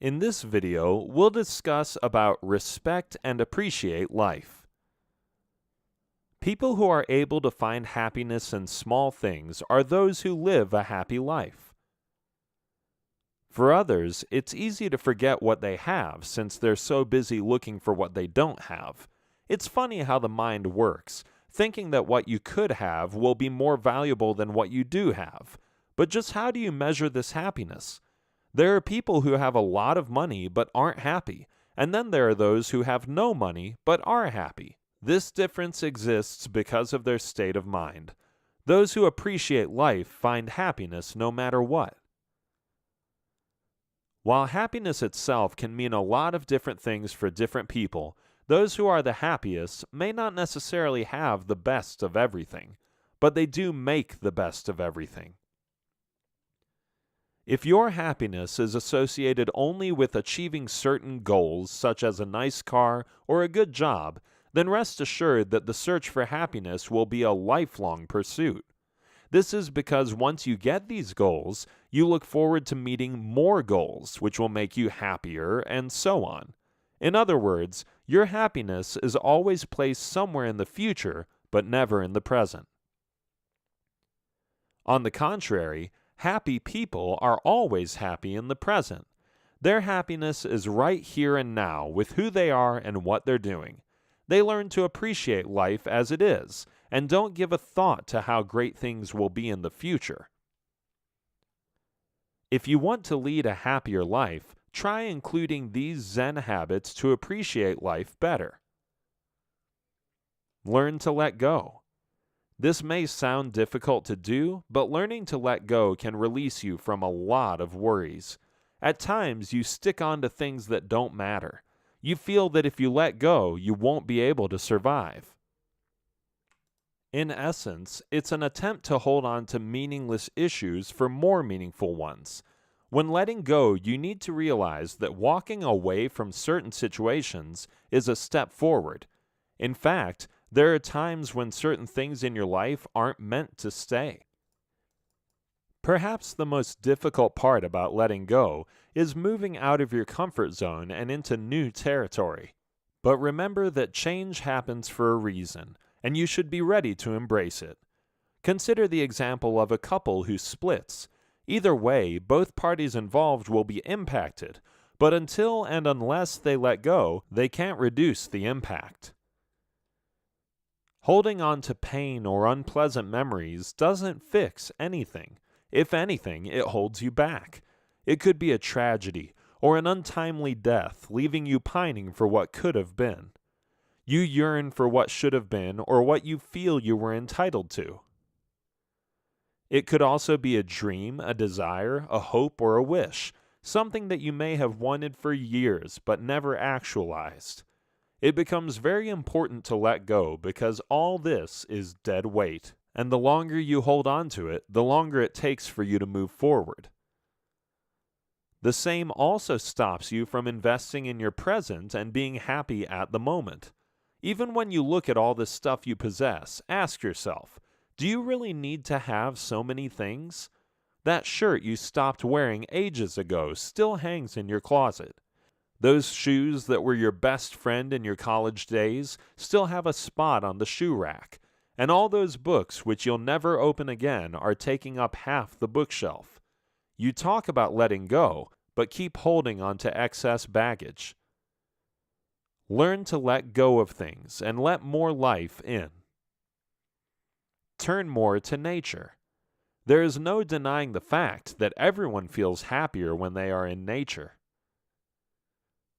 In this video, we'll discuss about respect and appreciate life. People who are able to find happiness in small things are those who live a happy life. For others, it's easy to forget what they have since they're so busy looking for what they don't have. It's funny how the mind works, thinking that what you could have will be more valuable than what you do have. But just how do you measure this happiness? There are people who have a lot of money but aren't happy, and then there are those who have no money but are happy. This difference exists because of their state of mind. Those who appreciate life find happiness no matter what. While happiness itself can mean a lot of different things for different people, those who are the happiest may not necessarily have the best of everything, but they do make the best of everything. If your happiness is associated only with achieving certain goals, such as a nice car or a good job, then rest assured that the search for happiness will be a lifelong pursuit. This is because once you get these goals, you look forward to meeting more goals, which will make you happier, and so on. In other words, your happiness is always placed somewhere in the future, but never in the present. On the contrary, happy people are always happy in the present. Their happiness is right here and now with who they are and what they're doing. They learn to appreciate life as it is, and don't give a thought to how great things will be in the future. If you want to lead a happier life, try including these Zen habits to appreciate life better. Learn to let go. This may sound difficult to do, but learning to let go can release you from a lot of worries. At times, you stick on to things that don't matter. You feel that if you let go, you won't be able to survive. In essence, it's an attempt to hold on to meaningless issues for more meaningful ones. When letting go, you need to realize that walking away from certain situations is a step forward. In fact, there are times when certain things in your life aren't meant to stay. Perhaps the most difficult part about letting go is moving out of your comfort zone and into new territory. But remember that change happens for a reason, and you should be ready to embrace it. Consider the example of a couple who splits. Either way, both parties involved will be impacted, but until and unless they let go, they can't reduce the impact. Holding on to pain or unpleasant memories doesn't fix anything. If anything, it holds you back. It could be a tragedy or an untimely death, leaving you pining for what could have been. You yearn for what should have been or what you feel you were entitled to. It could also be a dream, a desire, a hope, or a wish, something that you may have wanted for years but never actualized. It becomes very important to let go because all this is dead weight, and the longer you hold on to it, the longer it takes for you to move forward. The same also stops you from investing in your present and being happy at the moment. Even when you look at all the stuff you possess, ask yourself, do you really need to have so many things? That shirt you stopped wearing ages ago still hangs in your closet. Those shoes that were your best friend in your college days still have a spot on the shoe rack. And all those books which you'll never open again are taking up half the bookshelf. You talk about letting go, but keep holding on to excess baggage. Learn to let go of things and let more life in. Turn more to nature. There is no denying the fact that everyone feels happier when they are in nature.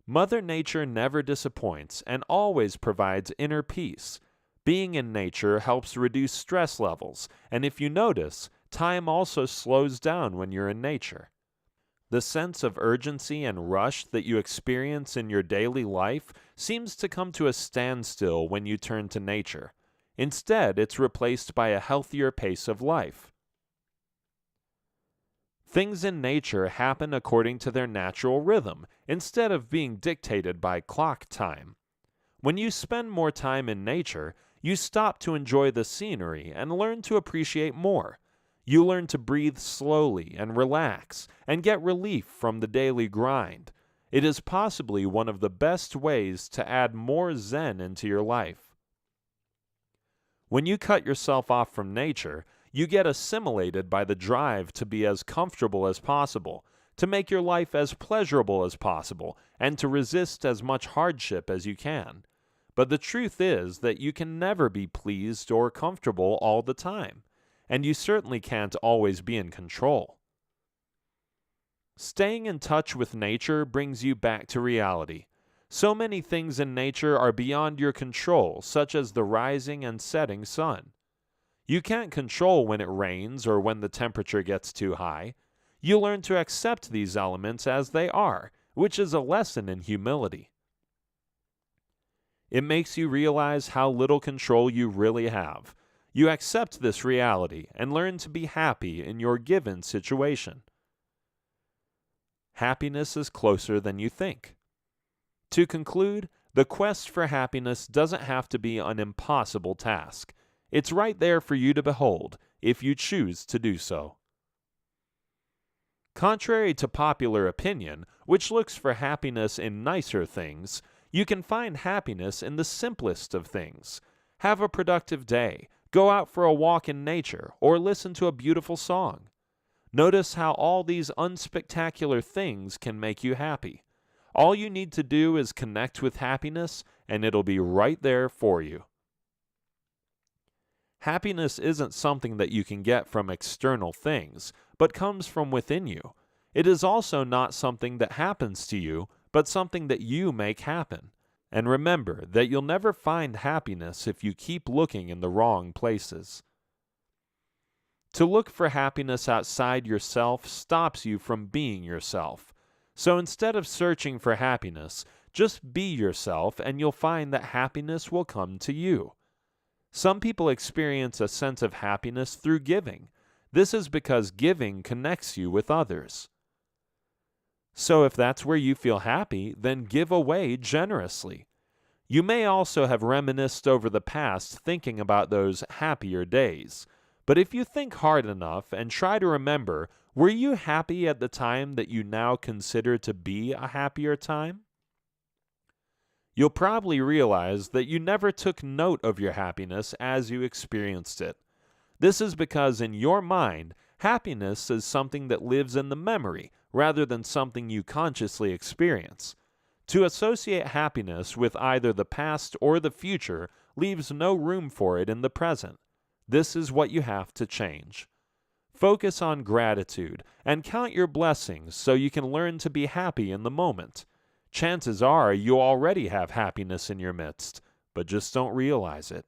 Mother Nature never disappoints and always provides inner peace. Being in nature helps reduce stress levels, and if you notice, time also slows down when you're in nature. The sense of urgency and rush that you experience in your daily life seems to come to a standstill when you turn to nature. Instead, it's replaced by a healthier pace of life. Things in nature happen according to their natural rhythm, instead of being dictated by clock time. When you spend more time in nature, you stop to enjoy the scenery and learn to appreciate more. You learn to breathe slowly and relax and get relief from the daily grind. It is possibly one of the best ways to add more Zen into your life. When you cut yourself off from nature, you get assimilated by the drive to be as comfortable as possible, to make your life as pleasurable as possible, and to resist as much hardship as you can. But the truth is that you can never be pleased or comfortable all the time, and you certainly can't always be in control. Staying in touch with nature brings you back to reality. So many things in nature are beyond your control, such as the rising and setting sun. You can't control when it rains or when the temperature gets too high. You learn to accept these elements as they are, which is a lesson in humility. It makes you realize how little control you really have. You accept this reality and learn to be happy in your given situation. Happiness is closer than you think. To conclude, the quest for happiness doesn't have to be an impossible task. It's right there for you to behold, if you choose to do so. Contrary to popular opinion, which looks for happiness in nicer things, you can find happiness in the simplest of things. Have a productive day, go out for a walk in nature, or listen to a beautiful song. Notice how all these unspectacular things can make you happy. All you need to do is connect with happiness, and it'll be right there for you. Happiness isn't something that you can get from external things, but comes from within you. It is also not something that happens to you, but something that you make happen. And remember that you'll never find happiness if you keep looking in the wrong places. To look for happiness outside yourself stops you from being yourself. So instead of searching for happiness, just be yourself and you'll find that happiness will come to you. Some people experience a sense of happiness through giving. This is because giving connects you with others. So if that's where you feel happy, then give away generously. You may also have reminisced over the past thinking about those happier days. But if you think hard enough and try to remember, were you happy at the time that you now consider to be a happier time? You'll probably realize that you never took note of your happiness as you experienced it. This is because in your mind, happiness is something that lives in the memory rather than something you consciously experience. To associate happiness with either the past or the future leaves no room for it in the present. This is what you have to change. Focus on gratitude and count your blessings so you can learn to be happy in the moment. Chances are you already have happiness in your midst, but just don't realize it.